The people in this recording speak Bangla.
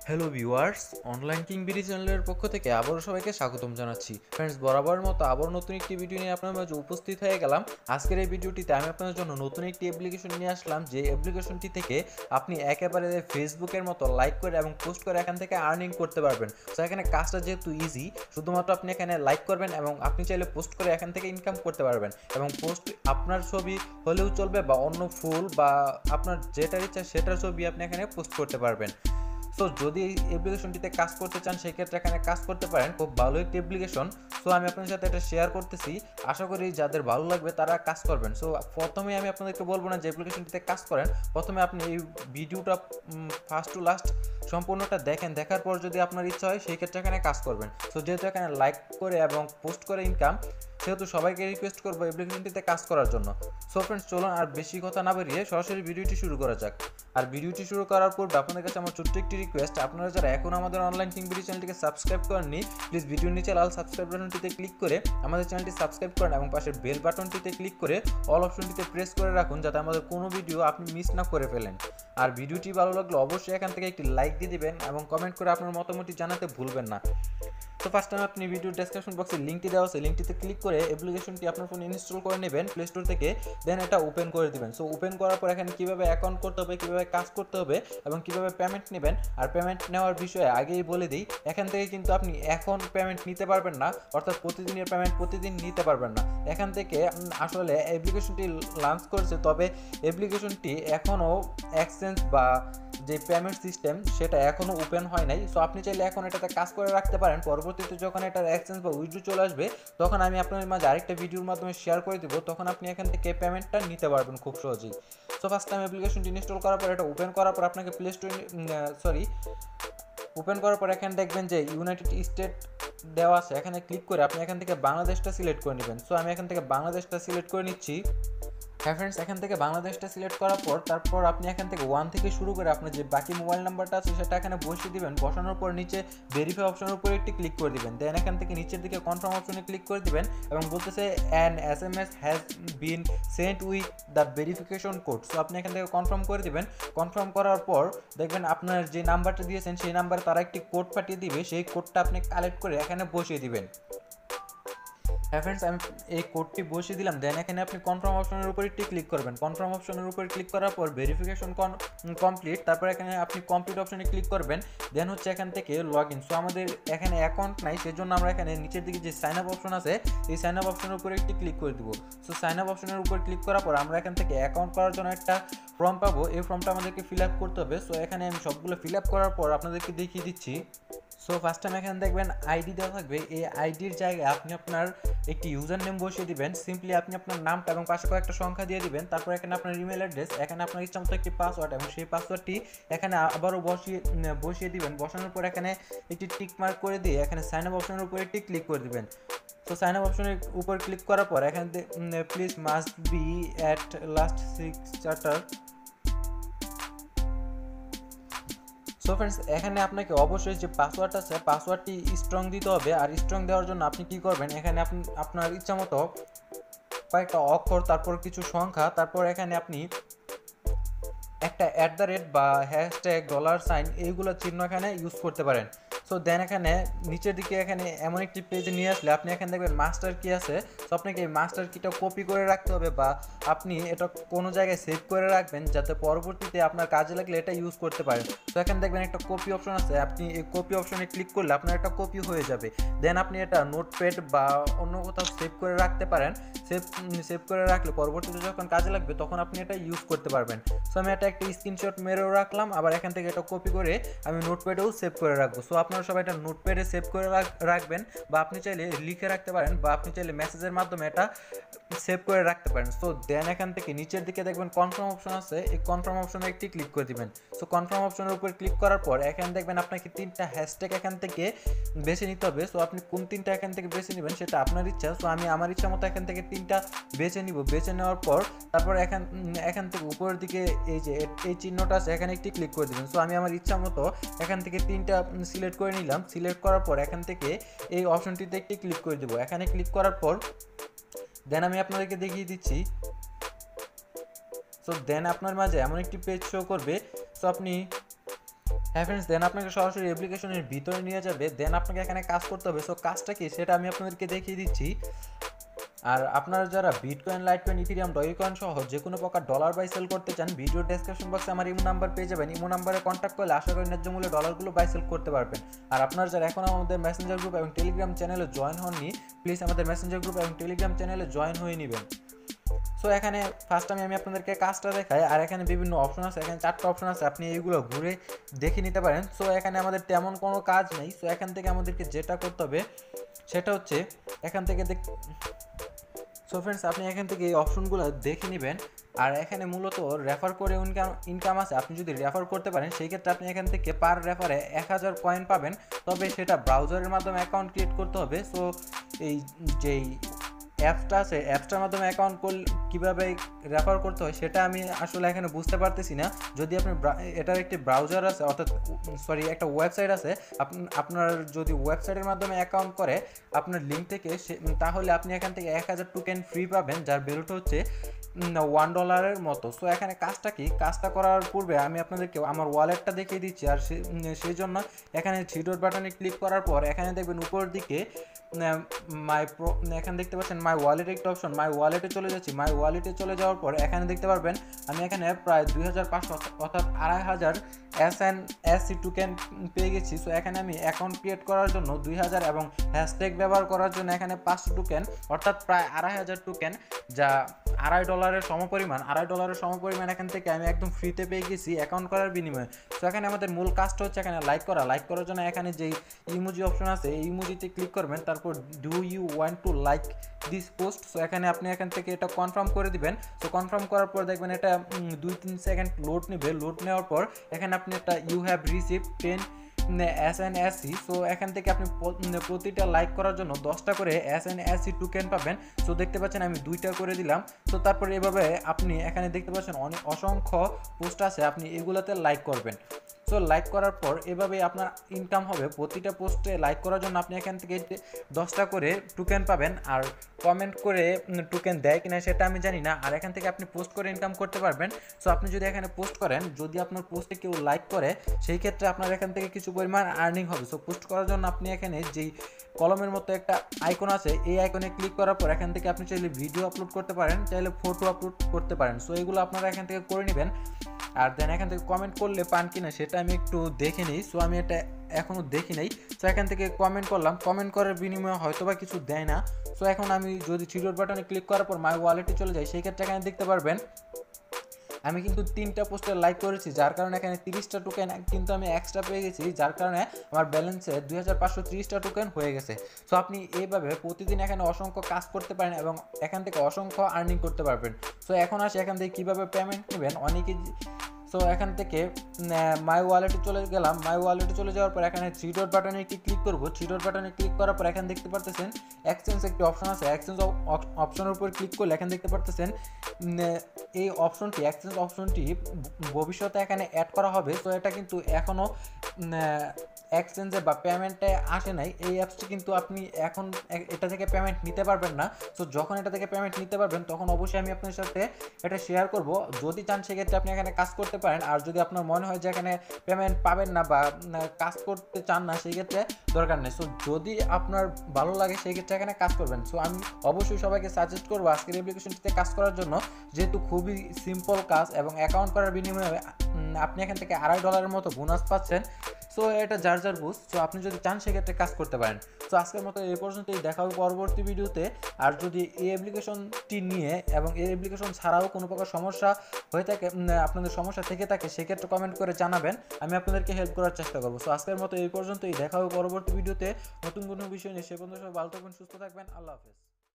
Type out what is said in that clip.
Hello viewers, online king BD চ্যানেলের পক্ষ থেকে আবারও সবাইকে স্বাগতম জানাচ্ছি। ফ্রেন্ডস, বরাবরের মতো আবার নতুন একটি ভিডিও নিয়ে আপনার মাঝে উপস্থিত হয়ে গেলাম। আজকের এই ভিডিওটিতে আমি আপনাদের জন্য নতুন একটি অ্যাপ্লিকেশন নিয়ে আসলাম, যে অ্যাপ্লিকেশনটি থেকে আপনি একেবারে ফেসবুকের মতো লাইক করে এবং পোস্ট করে এখান থেকে আর্নিং করতে পারবেন। তো এখানে কাজটা যেহেতু ইজি, শুধুমাত্র আপনি এখানে লাইক করবেন এবং আপনি চাইলে পোস্ট করে এখান থেকে ইনকাম করতে পারবেন। এবং পোস্ট আপনার ছবি হলেও চলবে বা অন্য ফুল বা আপনার যেটার ইচ্ছা সেটার ছবি আপনি এখানে পোস্ট করতে পারবেন। সো যদি এই অ্যাপ্লিকেশনটিতে কাজ করতে চান সেক্ষেত্রে এখানে কাজ করতে পারেন। খুব ভালো একটি অ্যাপ্লিকেশন। সো আমি আপনাদের সাথে এটা শেয়ার করতেছি, আশা করি যাদের ভালো লাগবে তারা কাজ করবেন। সো প্রথমে আমি আপনাদেরকে বলবো না যে অ্যাপ্লিকেশনটিতে কাজ করেন, প্রথমে আপনি এই ভিডিওটা ফার্স্ট টু লাস্ট সম্পূর্ণটা দেখেন, দেখার পর যদি আপনার ইচ্ছা হয় সেই ক্ষেত্রে এখানে কাজ করবেন। সো যেহেতু এখানে লাইক করে এবং পোস্ট করে ইনকাম, সেহেতু সবাইকে রিকোয়েস্ট করবো অ্যাপ্লিকেশনটিতে কাজ করার জন্য। সো ফ্রেন্ডস, চলুন আর বেশি কথা না বেরিয়ে সরাসরি ভিডিওটি শুরু করা যাক। আর ভিডিওটি শুরু করার পূর্বে আপনাদের কাছে আমার ছোট্ট একটি রিকোয়েস্ট, আপনারা যারা এখন আমাদের অনলাইন কিং বিডি চ্যানেলটিকে সাবস্ক্রাইব করেননি, প্লিজ ভিডিওর নিচে লাল সাবস্ক্রাইব বাটনটিতে ক্লিক করে আমাদের চ্যানেলটি সাবস্ক্রাইব করেন এবং পাশের বেল বাটনটিতে ক্লিক করে অল অপশনটিতে প্রেস করে রাখুন, যাতে আমাদের কোনো ভিডিও আপনি মিস না করে ফেলেন। আর ভিডিওটি ভালো লাগলে অবশ্যই এখান থেকে একটি লাইক দিয়ে দিবেন এবং কমেন্ট করে আপনার মতামতটি জানাতে ভুলবেন না। তো ফার্স্ট টাইম আপনি ভিডিও ডেসক্রিপশন বক্সে লিঙ্কটি দেওয়া আছে, লিঙ্কটিতে ক্লিক করে অ্যাপ্লিকেশনটি আপনার ফোনে ইনস্টল করে নেবেন প্লে স্টোর থেকে, দেন এটা ওপেন করে দিবেন। সো ওপেন করার পর এখানে কীভাবে অ্যাকাউন্ট করতে হবে, কীভাবে কাজ করতে হবে এবং কীভাবে পেমেন্ট নেবেন, আর পেমেন্ট নেওয়ার বিষয়ে আগেই বলে দিই, এখান থেকে কিন্তু আপনি এখন পেমেন্ট নিতে পারবেন না, অর্থাৎ প্রতিদিনের পেমেন্ট প্রতিদিন নিতে পারবেন না। এখান থেকে আসলে অ্যাপ্লিকেশনটি লঞ্চ করছে, তবে অ্যাপ্লিকেশনটি এখনও এক্সচেঞ্জ বা যে পেমেন্ট সিস্টেম সেটা এখনও ওপেন হয় নাই। সো আপনি চাইলে এখন এটাতে কাজ করে রাখতে পারেন, পরবর্তীতে যখন এটার এক্সচেঞ্জ বা উইথড্র চলে আসবে তখন আমি আপনাদের মাঝে আরেকটা ভিডিওর মাধ্যমে শেয়ার করে দেবো, তখন আপনি এখান থেকে পেমেন্টটা নিতে পারবেন খুব সহজেই। সো ফার্স্ট টাইম অ্যাপ্লিকেশনটি ইনস্টল করার পর এটা ওপেন করার পর আপনাকে প্লে স্টোর ওপেন করার পর এখানে দেখবেন যে ইউনাইটেড স্টেট দেওয়া আছে, এখানে ক্লিক করে আপনি এখান থেকে বাংলাদেশটা সিলেক্ট করে নেবেন। সো আমি এখান থেকে বাংলাদেশটা সিলেক্ট করে নিচ্ছি। হ্যাঁ ফ্রেন্ডস, এখান থেকে বাংলাদেশটা সিলেক্ট করার পর তারপর আপনি এখান থেকে 1 থেকে শুরু করে আপনার যে বাকি মোবাইল নাম্বারটা আছে সেটা এখানে বসিয়ে দিবেন। বসানোর পর নিচে ভেরিফাই অপশনের উপর একটি ক্লিক করে দিবেন, দেন এখান থেকে নিচের দিকে কনফার্ম অপশনে ক্লিক করে দিবেন এবং বলতেছে an SMS has been sent with the verification code. So আপনি এখান থেকে কনফার্ম করে দিবেন। কনফার্ম করার পর দেখবেন আপনার যে নাম্বারটা দিয়েছেন সেই নাম্বারে তারা একটি কোড পাঠিয়ে দিবে, সেই কোডটা আপনি কালেক্ট করে এখানে বসিয়ে দিবেন। হ্যাঁ ফ্রেন্ডস, আমি এই কোডটি বসিয়ে দিলাম, দেন এখানে আপনি কনফার্ম অপশনের উপর একটি ক্লিক করবেন। কনফার্ম অপশনের উপর ক্লিক করার পর ভেরিফিকেশন কমপ্লিট, তারপর এখানে আপনি কমপ্লিট অপশনে ক্লিক করবেন, দেন হচ্ছে এখান থেকে লগ ইন। সো আমাদের এখানে অ্যাকাউন্ট নাই, সেজন্য আমরা এখানে নিচের দিকে যে সাইন আপ অপশন আছে এই সাইন আপ অপশনের উপর একটি ক্লিক করে দেবো। সো সাইন আপ অপশনের উপর ক্লিক করার পর আমরা এখান থেকে অ্যাকাউন্ট করার জন্য একটা ফর্ম পাবো, এই ফর্মটা আমাদেরকে ফিল আপ করতে হবে। সো এখানে আমি সবগুলো ফিল আপ করার পর আপনাদেরকে দেখিয়ে দিচ্ছি। সো ফার্স্ট টাইম এখানে দেখবেন আইডি দেওয়া থাকবে, এই আইডির জায়গায় আপনি আপনার একটি ইউজার নেম বসিয়ে দিবেন। সিম্পলি আপনি আপনার নামটা এবং পাশে কয়েকটা সংখ্যা দিয়ে দিবেন, তারপর এখানে আপনার ইমেল অ্যাড্রেস, এখানে আপনার ইচ্ছা মতো একটি পাসওয়ার্ড এবং সেই পাসওয়ার্ডটি এখানে আবারও বসিয়ে দিবেন। বসানোর পর এখানে একটি টিক মার্ক করে দিয়ে এখানে সাইন আপ অপশনের উপর একটি ক্লিক করে দিবেন। তো সাইন আপ অপশনের উপর ক্লিক করার পর এখানে please must be at last 6 charter. So friends, এখানে আপনাকে অবশ্যই যে পাসওয়ার্ড আছে পাসওয়ার্ডটি স্ট্রং দিতে হবে। আর স্ট্রং দেওয়ার জন্য আপনি কি করবেন, এখানে আপনি আপনার ইচ্ছা মতো কয়েকটা অক্ষর, তারপর কিছু সংখ্যা, তারপর এখানে আপনি একটা @ বা হ্যাশট্যাগ $, এইগুলো চিহ্ন এখানে ইউজ করতে পারেন। সো দেন এখানে নিচের দিকে এখানে এমন একটি পেজে নিয়ে আসলে আপনি এখানে দেখবেন মাস্টার কি আছে। সো আপনাকে এই মাস্টার কিটা কপি করে রাখতে হবে বা আপনি এটা কোনো জায়গায় সেভ করে রাখবেন, যাতে পরবর্তীতে আপনার কাজে লাগলে এটা ইউজ করতে পারেন। তো এখানে দেখবেন একটা কপি অপশন আছে, আপনি এই কপি অপশনে ক্লিক করলে আপনার একটা কপি হয়ে যাবে। দেন আপনি এটা নোটপ্যাড বা অন্য কোথাও সেভ করে রাখতে পারেন। সেভ করে রাখলে পরবর্তীতে যখন কাজে লাগবে তখন আপনি এটা ইউজ করতে পারবেন। সো আমি এটা একটা স্ক্রিনশট মেরেও রাখলাম, আবার এখান থেকে এটা কপি করে আমি নোটপ্যাডেও সেভ করে রাখবো। সো আপনারা সবাই এটা নোটপ্যাডে সেভ করে রাখবেন, বা আপনি চাইলে লিখে রাখতে পারেন, বা আপনি চাইলে মেসেজের মাধ্যমে এটা সেভ করে রাখতে পারেন। সো দেন এখান থেকে নিচের দিকে দেখবেন কনফার্ম অপশন আছে, এই কনফার্ম অপশনে একটি ক্লিক করে দিবেন। সো কনফার্ম অপশনের উপর ক্লিক করার পর এখানে দেখবেন আপনাকে 3টা হ্যাশট্যাগ এখান থেকে বেছে নিতে হবে। সো আপনি কোন 3টা এখান থেকে বেছে নেবেন সেটা আপনার ইচ্ছা। সো আমি আমার ইচ্ছা মতো এখান থেকে 3টা বেছে নিব। বেছে নেওয়ার পর তারপর এখান থেকে উপরের দিকে এই যে এই চিহ্নটা আছে এখানে একটি ক্লিক করে দেবেন। সো আমি আমার ইচ্ছা মতো এখান থেকে 3টা সিলেক্ট করে নিলাম। সিলেক্ট করার পর এখান থেকে এই অপশনটিতে একটি ক্লিক করে দেবো। এখানে ক্লিক করার পর দেন আমি আপনাদেরকে দেখিয়ে দিচ্ছি। সো দেন আপনার মাঝে এমন একটি পেজ শো করবে। সো আপনি হ্যাঁ ফ্রেন্ডস, দেন আপনাকে সরাসরি অ্যাপ্লিকেশনের ভিতরে নিয়ে যাবে। দেন আপনাকে এখানে কাজ করতে হবে। সো কাজটা কি সেটা আমি আপনাদেরকে দেখিয়ে দিচ্ছি। আর আপনারা যারা বিটকয়েন, লাইটকয়েন, ইথেরিয়াম, ডগিকয়েন সহ যে কোনো প্রকার ডলার বাই সেল করতে চান, ভিডিও ডেসক্রিপশন বক্সে আমার ইমো নাম্বার পেয়ে যাবেন। ইমো নাম্বারে কন্ট্যাক্ট করলে আশা করি ন্যায্য মূল্যে ডলারগুলো বাই সেল করতে পারবেন। আর আপনারা যারা এখন আমাদের মেসেঞ্জার গ্রুপ এবং টেলিগ্রাম চ্যানেলে জয়েন হননি, প্লিজ আমাদের মেসেঞ্জার গ্রুপ এবং টেলিগ্রাম চ্যানেলে জয়েন হয়ে নেবেন। সো এখানে ফার্স্ট আমি আপনাদেরকে কাজটা দেখাই। আর এখানে বিভিন্ন অপশন আছে, এখানে 4টা অপশন আছে, আপনি এইগুলো ঘুরে দেখে নিতে পারেন। সো এখানে আমাদের তেমন কোনো কাজ নেই। সো এখান থেকে আমাদেরকে যেটা করতে হবে সেটা হচ্ছে এখান থেকে সো ফ্রেন্ডস, আপনি এখান থেকে এই অপশনগুলো দেখে নেবেন। আর এখানে মূলত রেফার করে ইনকাম আছে। আপনি যদি রেফার করতে পারেন সেই ক্ষেত্রে আপনি এখান থেকে পার রেফারে 1000 কয়েন পাবেন। তবে সেটা ব্রাউজারের মাধ্যমে অ্যাকাউন্ট ক্রিয়েট করতে হবে। সো এই যেই অ্যাপসটা আছে, অ্যাপসটার মাধ্যমে অ্যাকাউন্ট কীভাবে রেফার করতে হয় সেটা আমি আসলে এখানে বুঝতে পারতেছি না। যদি আপনি এটার একটি ব্রাউজার আছে, অর্থাৎ একটা ওয়েবসাইট আছে, আপনার যদি ওয়েবসাইটের মাধ্যমে অ্যাকাউন্ট করে আপনার লিঙ্ক থেকে, তাহলে আপনি এখান থেকে 1000 টোকেন ফ্রি পাবেন, যার ভ্যালুটা হচ্ছে $1 মতো। সো এখানে কাজটা কি, কাজটা করার পূর্বে আমি আপনাদেরকে আমার ওয়ালেটটা দেখিয়ে দিচ্ছি। আর সেই জন্য এখানে থ্রি ডট বাটনে ক্লিক করার পর এখানে দেখবেন উপরের দিকে এখানে দেখতে পাচ্ছেন মাই ওয়ালেট একটা অপশন। মাই ওয়ালেটে চলে যাচ্ছি। মাই ওয়ালেটে চলে যাওয়ার পর এখানে দেখতে পারবেন আমি এখানে প্রায় 2500 অর্থাৎ 2500 SNAC টোকেন পেয়ে গেছি। সো এখানে আমি অ্যাকাউন্ট ক্রিয়েট করার জন্য 2000 এবং হ্যাশট্যাগ ব্যবহার করার জন্য এখানে 500 টোকেন, অর্থাৎ প্রায় 2500 টোকেন, যা $2.5 সমপরিমাণ এখান থেকে আমি একদম ফ্রিতে পেয়ে গেছি অ্যাকাউন্ট করার বিনিময়ে। সো এখানে আমাদের মূল কাজটা হচ্ছে এখানে লাইক করার জন্য এখানে যেই ইমোজি অপশন আছে এই ইমোজিতে ক্লিক করবেন। তারপর do you want to like this post. So এখানে আপনি এখান থেকে এটা কনফার্ম করে দিবেন। সো কনফার্ম করার পর দেখবেন এটা 2-3 সেকেন্ড লোড নেবে। লোড নেওয়ার পর এখানে আপনি একটা you have received 10 SNAC। So এখান থেকে আপনি প্রতিটা লাইক করার জন্য 10টা করে SNAC টোকেন পাবেন। সো দেখতে পাচ্ছেন আমি 2টা করে দিলাম। সো তারপরে এভাবে আপনি এখানে দেখতে পাচ্ছেন অসংখ্য পোস্ট আছে, আপনি এগুলোতে লাইক করবেন। সো লাইক করার পর এভাবে আপনার ইনকাম হবে। প্রতিটা পোস্টে লাইক করার জন্য আপনি এখান থেকে 10টা করে টোকেন পাবেন। আর কমেন্ট করে টোকেন দেয় কিনা সেটা আমি জানি না। আর এখান থেকে আপনি পোস্ট করে ইনকাম করতে পারবেন। সো আপনি যদি এখানে পোস্ট করেন, যদি আপনার পোস্টে কেউ লাইক করে, সেই ক্ষেত্রে আপনার এখান থেকে কিছু পরিমাণ আর্নিং হবে। সো পোস্ট করার জন্য আপনি এখানে যেই কলমের মতো একটা আইকন আছে, এই আইকনে ক্লিক করার পর এখান থেকে আপনি চাইলে ভিডিও আপলোড করতে পারেন, চাইলে ফটো আপলোড করতে পারেন। সো এগুলো আপনারা এখান থেকে করে নেবেন। আর দেন এখান থেকে কমেন্ট করলে পান কিনা সেটা আমি একটু দেখে নিই। সো আমি এটা এখনও দেখি নাই। সো এখান থেকে কমেন্ট করলাম, কমেন্ট করার বিনিময়ে হয়তো বা কিছু দেয় না। সো এখন আমি যদি থ্রি ডট বাটনে ক্লিক করার পর মাই ওয়ালেটে চলে যাই, সেই ক্ষেত্রে এখানে দেখতে পারবেন আমি কিন্তু 3টা পোস্টে লাইক করেছি, যার কারণে এখানে 30টা টোকেন কিন্তু আমি এক্সট্রা পেয়ে গেছি, যার কারণে আমার ব্যালেন্সে 2530টা টোকেন হয়ে গেছে। সো আপনি এইভাবে প্রতিদিন এখানে অসংখ্য কাজ করতে পারেন এবং এখান থেকে অসংখ্য আর্নিং করতে পারবেন। সো এখন আসি এখান থেকে কীভাবে পেমেন্ট নেবেন। অনেকে সো এখান থেকে মাই ওয়ালেটে চলে গেলাম। মাই ওয়ালেটে চলে যাওয়ার পর এখানে থ্রি ডট বাটনে একটি ক্লিক করব। থ্রি ডট বাটনে ক্লিক করার পর এখানে দেখতে পারতেছেন এক্সচেঞ্জ একটি অপশন আছে। এক্সচেঞ্জ অপশনের উপর ক্লিক করলে এখানে দেখতে পারতেছেন এই অপশনটি, এক্সচেঞ্জ অপশনটি ভবিষ্যতে এখানে অ্যাড করা হবে। সো এটা কিন্তু এখনও এক্সচেঞ্জে বা পেমেন্টে আসে নাই। এই অ্যাপসটি কিন্তু আপনি এখন এটা থেকে পেমেন্ট নিতে পারবেন না। সো যখন এটা থেকে পেমেন্ট নিতে পারবেন তখন অবশ্যই আমি আপনার সাথে এটা শেয়ার করব। যদি চান সেক্ষেত্রে আপনি এখানে কাজ করতে পারেন। আর যদি আপনার মনে হয় যে এখানে পেমেন্ট পাবেন না বা কাজ করতে চান না, সেই ক্ষেত্রে দরকার নেই। সো যদি আপনার ভালো লাগে সেই ক্ষেত্রে এখানে কাজ করবেন। সো আমি অবশ্যই সবাইকে সাজেস্ট করবো আজকের অ্যাপ্লিকেশনটিতে কাজ করার জন্য, যেহেতু খুবই সিম্পল কাজ এবং অ্যাকাউন্ট করার বিনিময়ে আপনি এখান থেকে $2.5 মতো বোনাস পাচ্ছেন। সো এটা যার যার বুঝ। সো আপনি যদি চান সেক্ষেত্রে কাজ করতে পারেন। সো আজকের মতো এই পর্যন্তই, দেখা হবে পরবর্তী ভিডিওতে। আর যদি এই অ্যাপ্লিকেশনটি নিয়ে এবং এই অ্যাপ্লিকেশন ছাড়াও কোনো প্রকার সমস্যা হয়ে থাকে, আপনাদের সমস্যা থেকে থাকে, সেক্ষেত্রে কমেন্ট করে জানাবেন, আমি আপনাদেরকে হেল্প করার চেষ্টা করবো। সো আজকের মতো এই পর্যন্তই, দেখা হবে পরবর্তী ভিডিওতে নতুন কোনো বিষয় নিয়ে। সে পর্যন্ত সবাই ভালো থাকবেন, সুস্থ থাকবেন। আল্লাহ হাফেজ।